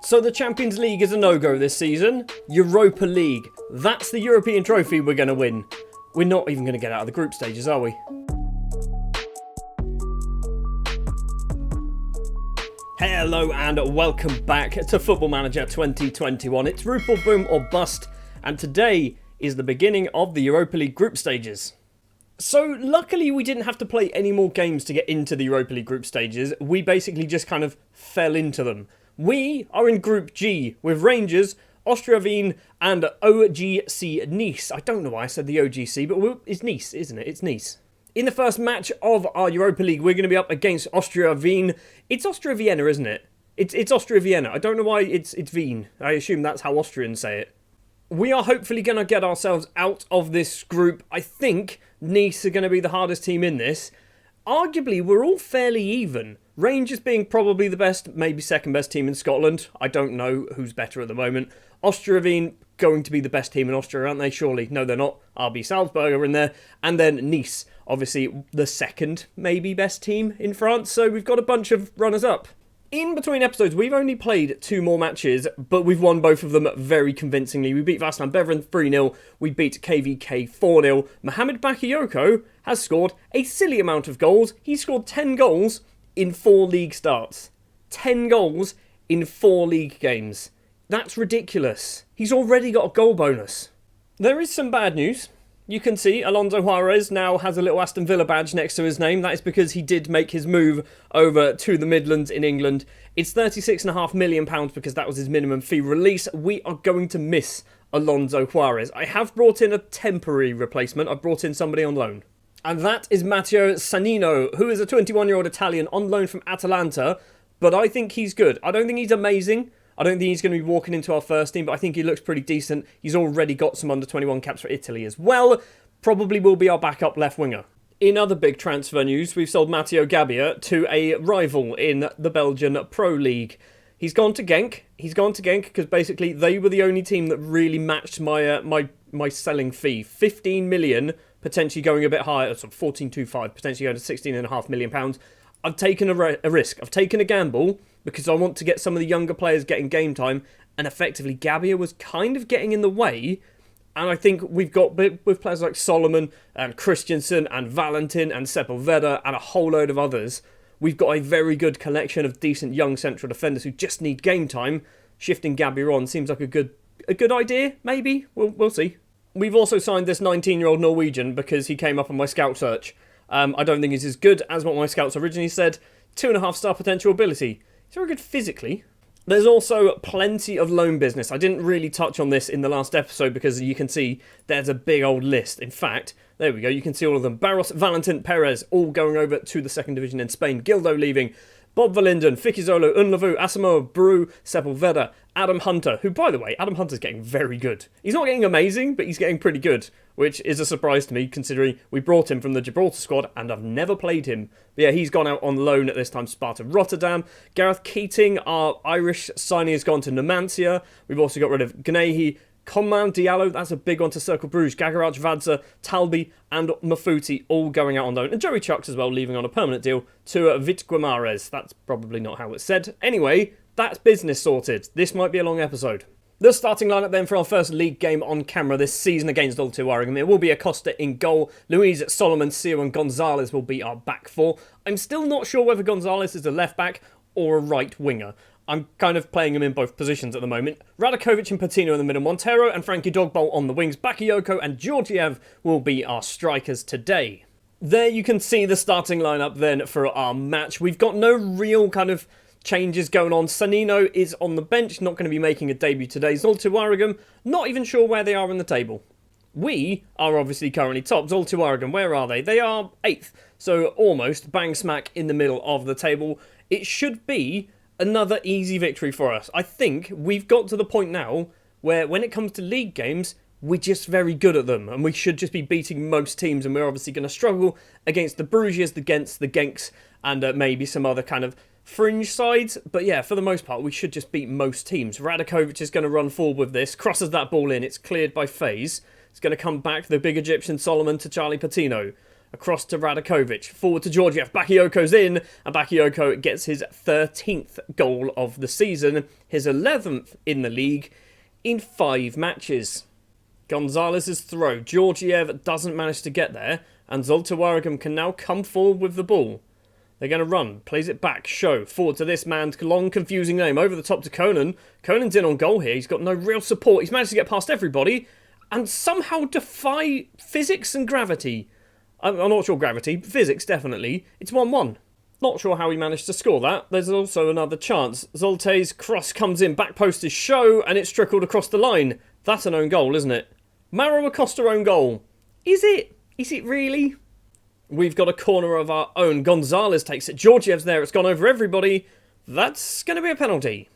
So the Champions League is a no-go this season. Europa League. That's the European trophy we're going to win. We're not even going to get out of the group stages, are we? Hello and welcome back to Football Manager 2021. It's Rupel, boom or bust, and today is the beginning of the Europa League group stages. So luckily we didn't have to play any more games to get into the Europa League group stages. We basically just kind of fell into them. We are in Group G with Rangers, Austria Wien and OGC Nice. I don't know why I said the OGC, but it's Nice, isn't it? It's Nice. In the first match of our Europa League, we're going to be up against Austria Wien. It's Austria Vienna, isn't it? It's Austria Vienna. I don't know why it's Wien. I assume that's how Austrians say it. We are hopefully going to get ourselves out of this group. I think Nice are going to be the hardest team in this. Arguably, we're all fairly even. Rangers being probably the best, maybe second best team in Scotland. I don't know who's better at the moment. Austria Wien going to be the best team in Austria, aren't they? Surely. No, they're not. RB Salzburg are in there. And then Nice, obviously the second, maybe best team in France. So we've got a bunch of runners-up. In between episodes, we've only played 2 more matches, but we've won both of them very convincingly. We beat Vaslan Beveren 3-0, we beat KVK 4-0. Mohammed Bakayoko has scored a silly amount of goals. He scored 10 goals in 4 league starts. 10 goals in 4 league games. That's ridiculous. He's already got a goal bonus. There is some bad news. You can see Alonso Juarez now has a little Aston Villa badge next to his name. That is because he did make his move over to the Midlands in England. It's £36.5 million because that was his minimum fee release. We are going to miss Alonso Juarez. I have brought in a temporary replacement. I've brought in somebody on loan. And that is Matteo Sannino, who is a 21-year-old Italian on loan from Atalanta. But I think he's good. I don't think he's amazing. I don't think he's going to be walking into our first team, but I think he looks pretty decent. He's already got some under-21 caps for Italy as well. Probably will be our backup left winger. In other big transfer news, we've sold Matteo Gabbia to a rival in the Belgian Pro League. He's gone to Genk. He's gone to Genk because basically they were the only team that really matched my selling fee. 15 million, potentially going a bit higher, so 14.25, potentially going to £16.5 million. I've taken a risk. I've taken a gamble because I want to get some of the younger players getting game time, and effectively Gabbia was kind of getting in the way. And I think we've got, with players like Solomon and Christensen and Valentin and Sepulveda and a whole load of others, we've got a very good collection of decent young central defenders who just need game time. Shifting Gabbia on seems like a good idea, maybe. We'll see. We've also signed this 19-year-old Norwegian because he came up on my scout search. I don't think he's as good as what my scouts originally said. 2.5 star potential ability. He's very good physically. There's also plenty of loan business. I didn't really touch on this in the last episode because you can see there's a big old list. In fact, there we go. You can see all of them. Barros, Valentin, Perez, all going over to the second division in Spain. Gildo leaving. Bob Verlinden, Fikizolo, Unlavu, Asamoah, Bru, Sepulveda, Adam Hunter, who, by the way, Adam Hunter's getting very good. He's not getting amazing, but he's getting pretty good, which is a surprise to me, considering we brought him from the Gibraltar squad, and I've never played him. But yeah, he's gone out on loan at this time, Sparta Rotterdam. Gareth Keating, our Irish signing, has gone to Numancia. We've also got rid of Gnehi, Coman, Diallo, that's a big one to Cercle Bruges, Gagarach, Vadza, Talbi and Mafuti all going out on loan. And Joey Chucks as well, leaving on a permanent deal to Vit Guimares. That's probably not how it's said. Anyway, that's business sorted. This might be a long episode. The starting lineup then for our first league game on camera this season against Zulte Waregem. It will be Acosta in goal. Luis, Solomon, Seo and Gonzalez will be our back four. I'm still not sure whether Gonzalez is a left back or a right winger. I'm kind of playing him in both positions at the moment. Radakovic and Patino in the middle. Montero and Frankie Dogbolt on the wings. Bakayoko and Georgiev will be our strikers today. There you can see the starting lineup then for our match. We've got no real kind of changes going on. Sannino is on the bench, not going to be making a debut today. Zulte Waregem, not even sure where they are in the table. We are obviously currently top. Zulte Waregem, where are they? They are 8th, so almost bang smack in the middle of the table. It should be another easy victory for us. I think we've got to the point now where when it comes to league games, we're just very good at them and we should just be beating most teams, and we're obviously going to struggle against the Bruges, the Gents, the Genks and maybe some other kind of fringe sides. But yeah, for the most part, we should just beat most teams. Radakovic is going to run forward with this, crosses that ball in, it's cleared by FaZe. It's going to come back, the big Egyptian Solomon to Charlie Patino. across to Radakovic, forward to Georgiev, Bakayoko's in, and Bakayoko gets his 13th goal of the season, his 11th in the league, in 5 matches. Gonzalez's throw, Georgiev doesn't manage to get there, and Zulte Waregem can now come forward with the ball. They're going to run, plays it back, Show, forward to this man's long confusing name, over the top to Conan. Conan's in on goal here, he's got no real support, he's managed to get past everybody, and somehow defy physics and gravity. I'm not sure gravity, physics definitely. It's 1-1. Not sure how he managed to score that. There's also another chance. Zulte's cross comes in, back post is Show, and it's trickled across the line. That's an own goal, isn't it? Mauro Acosta own goal. Is it? Is it really? We've got a corner of our own. Gonzalez takes it. Georgiev's there. It's gone over everybody. That's going to be a penalty.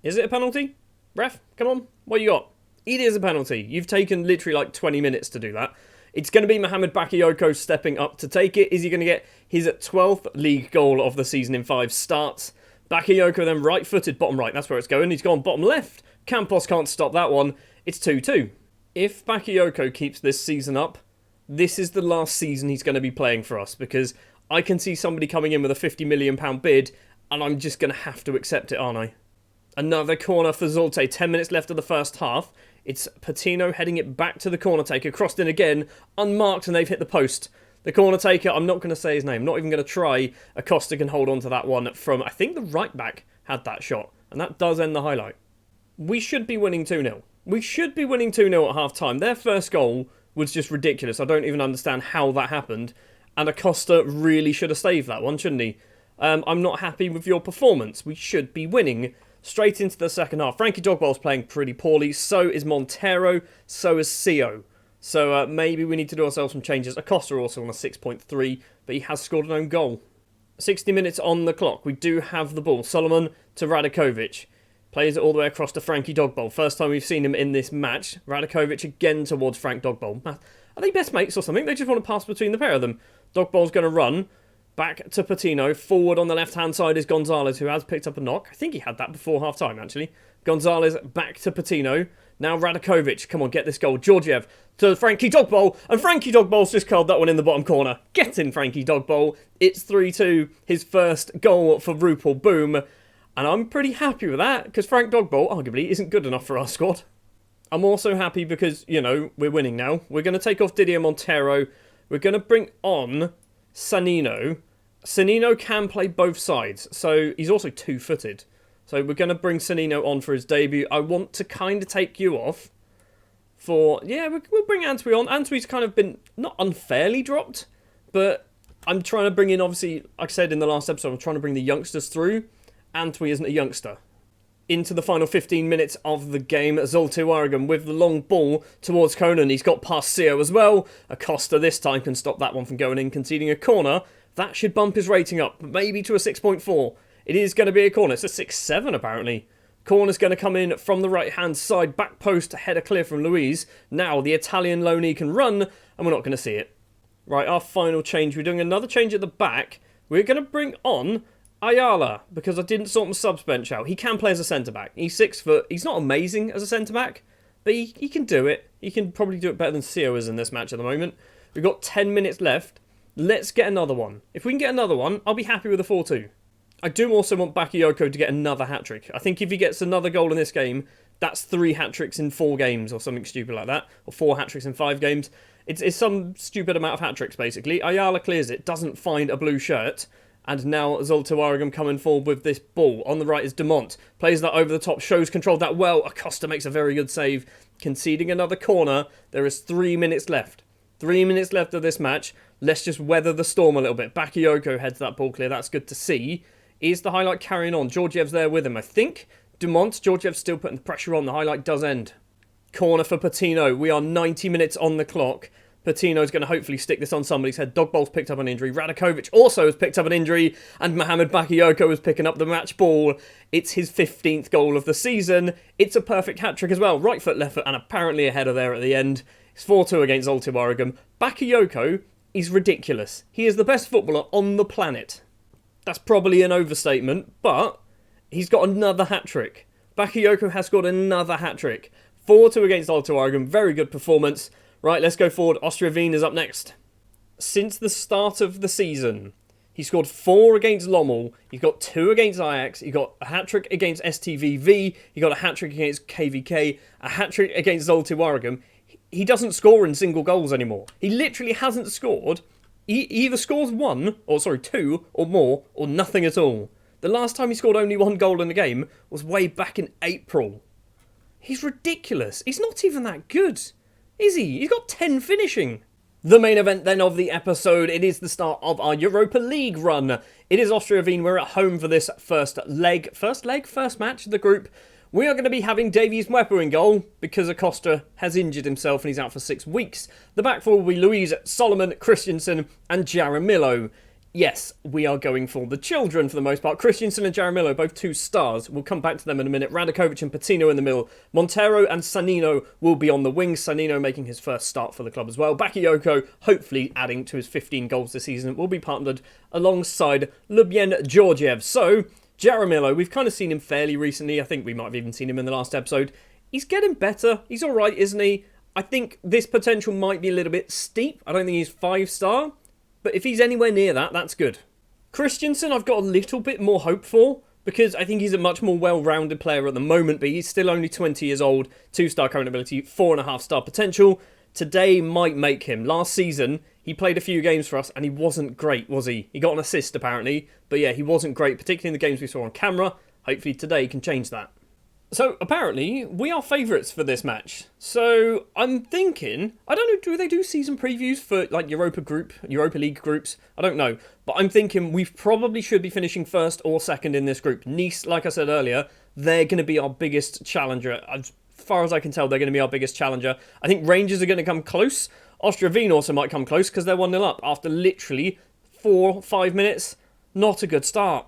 Is it a penalty? Ref, come on. What you got? It is a penalty. You've taken literally like 20 minutes to do that. It's going to be Mohammed Bakayoko stepping up to take it. Is he going to get his 12th league goal of the season in 5 starts? Bakayoko then right-footed, bottom right. That's where it's going. He's gone bottom left. Campos can't stop that one. It's 2-2. If Bakayoko keeps this season up, this is the last season he's going to be playing for us, because I can see somebody coming in with a £50 million bid, and I'm just going to have to accept it, aren't I? Another corner for Zulte. 10 minutes left of the first half. It's Patino heading it back to the corner taker. Crossed in again, unmarked, and they've hit the post. The corner taker, I'm not going to say his name, not even going to try. Acosta can hold on to that one from, I think the right back had that shot, and that does end the highlight. We should be winning 2-0. We should be winning 2-0 at half-time. Their first goal was just ridiculous. I don't even understand how that happened. And Acosta really should have saved that one, shouldn't he? I'm not happy with your performance. We should be winning. Straight into the second half. Frankie Dogball's playing pretty poorly. So is Montero. So is Sio. So maybe we need to do ourselves some changes. Acosta also on a 6.3, but he has scored an own goal. 60 minutes on the clock. We do have the ball. Solomon to Radakovic. Plays it all the way across to Frankie Dogball. First time we've seen him in this match. Radakovic again towards Frank Dogball. Are they best mates or something? They just want to pass between the pair of them. Dogball's going to run. Back to Patino. Forward on the left-hand side is Gonzalez, who has picked up a knock. I think he had that before half-time, actually. Gonzalez back to Patino. Now Radakovic. Come on, get this goal. Georgiev to Frankie Dogball. And Frankie Dogball's just curled that one in the bottom corner. Get in, Frankie Dogball. It's 3-2. His first goal for Rupel. Boom. And I'm pretty happy with that, because Frank Dogball, arguably, isn't good enough for our squad. I'm also happy because, you know, we're winning now. We're going to take off Didier Montero. We're going to bring on Sanino. Sanino can play both sides, so he's also two-footed. So we're going to bring Sanino on for his debut. I want to kind of take you off for... Yeah, we'll bring Antwi on. Antwi's kind of been, not unfairly dropped, but I'm trying to bring in, obviously, like I said in the last episode, I'm trying to bring the youngsters through. Antwi isn't a youngster. Into the final 15 minutes of the game, Zulte Waregem with the long ball towards Conan. He's got past Sio as well. Acosta this time can stop that one from going in, conceding a corner. That should bump his rating up, maybe to a 6.4. It is going to be a corner. It's a 6.7 apparently. Corner's going to come in from the right-hand side. Back post, header clear from Luiz. Now the Italian loanee can run, and we're not going to see it. Right, our final change. We're doing another change at the back. We're going to bring on Ayala, because I didn't sort my subs bench out. He can play as a centre-back. He's 6 foot. He's not amazing as a centre-back, but he can do it. He can probably do it better than Sio is in this match at the moment. We've got 10 minutes left. Let's get another one. If we can get another one, I'll be happy with a 4-2. I do also want Bakayoko to get another hat-trick. I think if he gets another goal in this game, that's 3 hat-tricks in 4 games or something stupid like that, or 4 hat-tricks in 5 games. It's some stupid amount of hat-tricks, basically. Ayala clears it, doesn't find a blue shirt. And now Zulte Waregem coming forward with this ball. On the right is Demont. Plays that over the top. Shows controlled that well. Acosta makes a very good save. Conceding another corner. There is 3 minutes left. 3 minutes left of this match. Let's just weather the storm a little bit. Bakayoko heads that ball clear. That's good to see. Is the highlight carrying on? Georgiev's there with him, I think. Demont. Georgiev's still putting the pressure on. The highlight does end. Corner for Patino. We are 90 minutes on the clock. Patino's going to hopefully stick this on somebody's head. Dogball's picked up an injury. Radakovic also has picked up an injury. And Mohammed Bakayoko is picking up the match ball. It's his 15th goal of the season. It's a perfect hat-trick as well. Right foot, left foot, and apparently a header there at the end. It's 4-2 against Zulte Waregem. Bakayoko is ridiculous. He is the best footballer on the planet. That's probably an overstatement, but he's got another hat-trick. Bakayoko has scored another hat-trick. 4-2 against Zulte Waregem. Very good performance. Right, let's go forward. Austria Wien is up next. since the start of the season. He scored 4 against Lommel, he's got 2 against Ajax, he got a hat-trick against STVV, he got a hat-trick against KVK, a hat-trick against Zulte Waregem. He doesn't score in single goals anymore. He literally hasn't scored. He either scores 2 or more, or nothing at all. The last time he scored only 1 goal in a game was way back in April. He's ridiculous. He's not even that good, is he? He's got 10 finishing. The main event then of the episode, it is the start of our Europa League run. It is Austria Wien, we're at home for this first match of the group. We are going to be having Davies Mwepu in goal because Acosta has injured himself and he's out for 6 weeks. The back four will be Louise, Solomon, Christensen and Jaramillo. Yes, we are going for the children for the most part. Christensen and Jaramillo, both 2 stars. We'll come back to them in a minute. Radakovic and Patino in the middle. Montero and Sanino will be on the wings. Sanino making his first start for the club as well. Bakayoko, hopefully adding to his 15 goals this season, will be partnered alongside Lubien Georgiev. So, Jaramillo, we've kind of seen him fairly recently. I think we might have even seen him in the last episode. He's getting better. He's alright, isn't he? I think this potential might be a little bit steep. I don't think he's 5-star. But if he's anywhere near that, that's good. Christensen, I've got a little bit more hope for, because I think he's a much more well-rounded player at the moment, but he's still only 20 years old, 2-star current ability, 4.5-star potential. Today might make him. Last season, he played a few games for us, and he wasn't great, was he? He got an assist, apparently, but yeah, he wasn't great, particularly in the games we saw on camera. Hopefully today he can change that. So, apparently, we are favourites for this match. So, I'm thinking, I don't know, do they do season previews for, like, Europa League groups? I don't know. But I'm thinking we probably should be finishing first or second in this group. Nice, like I said earlier, they're going to be our biggest challenger. As far as I can tell, they're going to be our biggest challenger. I think Rangers are going to come close. Austria Wien also might come close because they're 1-0 up after literally 4-5 minutes. Not a good start.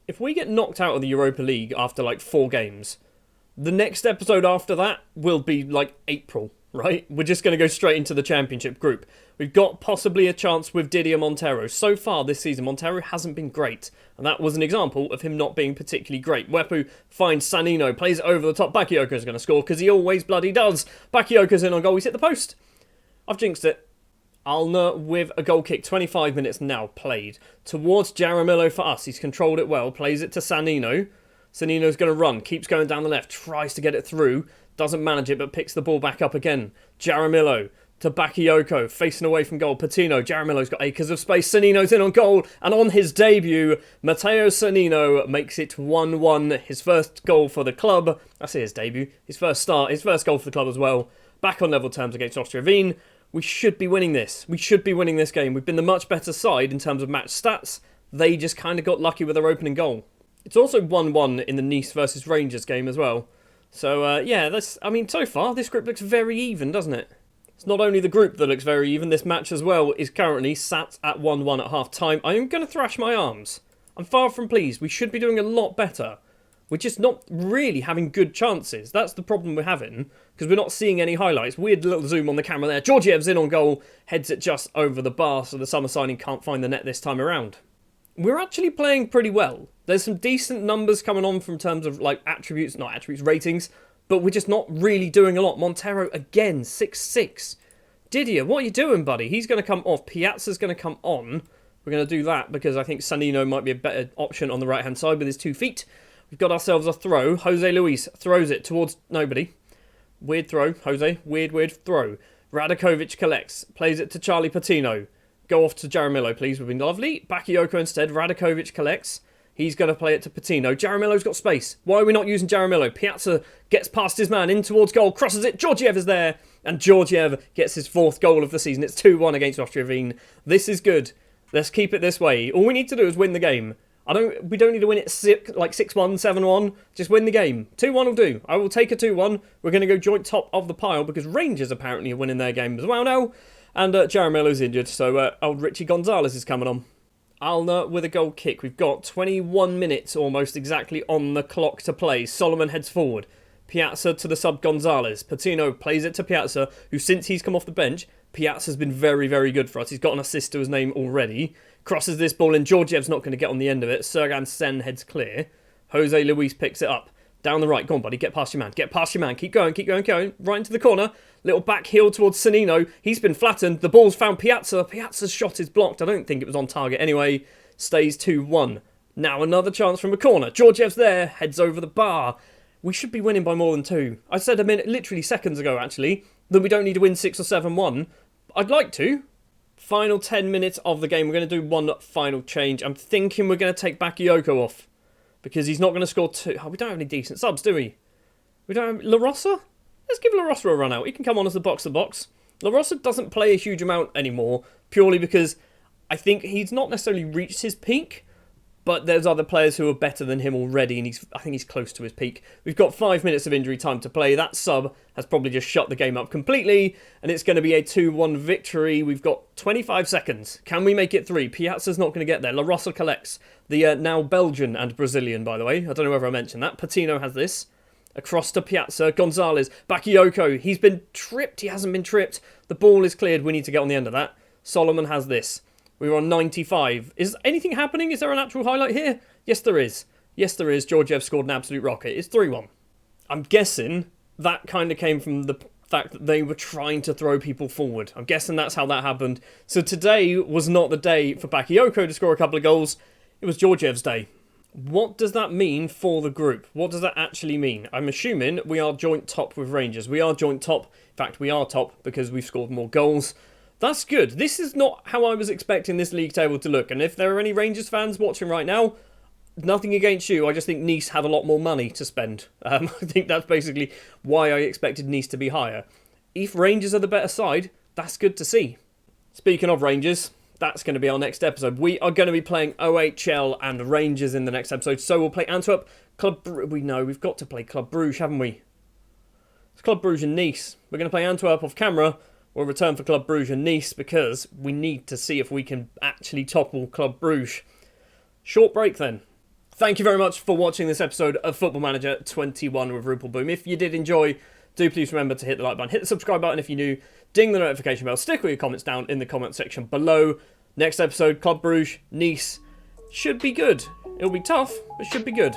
If we get knocked out of the Europa League after, like, 4 games... the next episode after that will be like April, right? We're just going to go straight into the championship group. We've got possibly a chance with Didier Montero. So far this season, Montero hasn't been great. And that was an example of him not being particularly great. Mwepu finds Sanino, plays it over the top. Bakayoko's going to score because he always bloody does. Bakayoko's in on goal. He's hit the post. I've jinxed it. Alner with a goal kick. 25 minutes now played. Towards Jaramillo for us. He's controlled it well. Plays it to Sanino. Sanino's going to run, keeps going down the left, tries to get it through, doesn't manage it, but picks the ball back up again. Jaramillo to Bakayoko, facing away from goal. Patino, Jaramillo's got acres of space, Sanino's in on goal, and on his debut, Matteo Sanino makes it 1-1, his first goal for the club. I say his debut, his first start, his first goal for the club as well. Back on level terms against Austria Wien. We should be winning this. We should be winning this game. We've been the much better side in terms of match stats. They just kind of got lucky with their opening goal. It's also 1-1 in the Nice versus Rangers game as well. So, yeah, so far, this group looks very even, doesn't it? It's not only the group that looks very even, this match as well is currently sat at 1-1 at half-time. I am going to thrash my arms. I'm far from pleased. We should be doing a lot better. We're just not really having good chances. That's the problem we're having, because we're not seeing any highlights. Weird little zoom on the camera there. Georgiev's in on goal, heads it just over the bar, so the summer signing can't find the net this time around. We're actually playing pretty well. There's some decent numbers coming on from terms of like ratings, but we're just not really doing a lot. Montero again, 6-6. Didier, what are you doing, buddy? He's going to come off. Piazza's going to come on. We're going to do that because I think Sanino might be a better option on the right-hand side with his 2 feet. We've got ourselves a throw. Jose Luis throws it towards nobody. Weird throw, Jose. Weird throw. Radakovic collects. Plays it to Charlie Patino. Go off to Jaramillo, please. Would be lovely. Bakayoko instead. Radakovic collects. He's going to play it to Patino. Jaramillo's got space. Why are we not using Jaramillo? Piazza gets past his man in towards goal. Crosses it. Georgiev is there. And Georgiev gets his 4th goal of the season. It's 2-1 against Austria Wien. This is good. Let's keep it this way. All we need to do is win the game. We don't need to win it 6-1, 7-1. Just win the game. 2-1 will do. I will take a 2-1. We're going to go joint top of the pile because Rangers apparently are winning their game as well now. And Jaramillo's injured, so old Richie Gonzalez is coming on. Alner with a goal kick. We've got 21 minutes almost exactly on the clock to play. Solomon heads forward. Piazza to the sub Gonzalez. Patino plays it to Piazza, who since he's come off the bench, Piazza's been very, very good for us. He's got an assist to his name already. Crosses this ball in. Georgiev's not going to get on the end of it. Sergan Sen heads clear. Jose Luis picks it up. Down the right. Go on, buddy. Get past your man. Get past your man. Keep going, keep going, keep going. Right into the corner. Little back heel towards Sanino. He's been flattened. The ball's found Piazza. Piazza's shot is blocked. I don't think it was on target anyway. Stays 2-1. Now another chance from a corner. Georgiev's there. Heads over the bar. We should be winning by more than 2. I said a minute, literally seconds ago, actually, that we don't need to win 6 or 7-1. I'd like to. Final 10 minutes of the game. We're going to do one final change. I'm thinking we're going to take Bakayoko off, because he's not going to score 2. Oh, we don't have any decent subs, do we? We don't have... La Rosa? Let's give La Rosa a run out. He can come on as the box-to-box. La Rosa doesn't play a huge amount anymore, purely because I think he's not necessarily reached his peak, but there's other players who are better than him already, and I think he's close to his peak. We've got 5 minutes of injury time to play. That sub has probably just shut the game up completely, and it's going to be a 2-1 victory. We've got 25 seconds. Can we make it 3? Piazza's not going to get there. La Rosa collects. The now Belgian and Brazilian, by the way. I don't know whether I mentioned that. Patino has this. Across to Piazza. Gonzalez. Bakayoko. He's been tripped. He hasn't been tripped. The ball is cleared. We need to get on the end of that. Solomon has this. We're on 95. Is anything happening? Is there an actual highlight here? Yes, there is. Yes, there is. Georgiev scored an absolute rocket. It's 3-1. I'm guessing that kind of came from the fact that they were trying to throw people forward. I'm guessing that's how that happened. So today was not the day for Bakayoko to score a couple of goals. It was Georgiev's day. What does that mean for the group? What does that actually mean? I'm assuming we are joint top with Rangers. We are joint top. In fact, we are top because we've scored more goals. That's good. This is not how I was expecting this league table to look. And if there are any Rangers fans watching right now, nothing against you. I just think Nice have a lot more money to spend. I think that's basically why I expected Nice to be higher. If Rangers are the better side, that's good to see. Speaking of Rangers, that's going to be our next episode. We are going to be playing OHL and Rangers in the next episode. So we'll play Antwerp, we've got to play Club Brugge, haven't we? It's Club Brugge and Nice. We're going to play Antwerp off camera. We'll return for Club Brugge and Nice because we need to see if we can actually topple Club Brugge. Short break then. Thank you very much for watching this episode of Football Manager 21 with Rupel Boom. If you did enjoy, do please remember to hit the like button, hit the subscribe button if you're new, ding the notification bell, stick all your comments down in the comment section below. Next episode, Club Brugge, Nice. Should be good. It'll be tough, but should be good.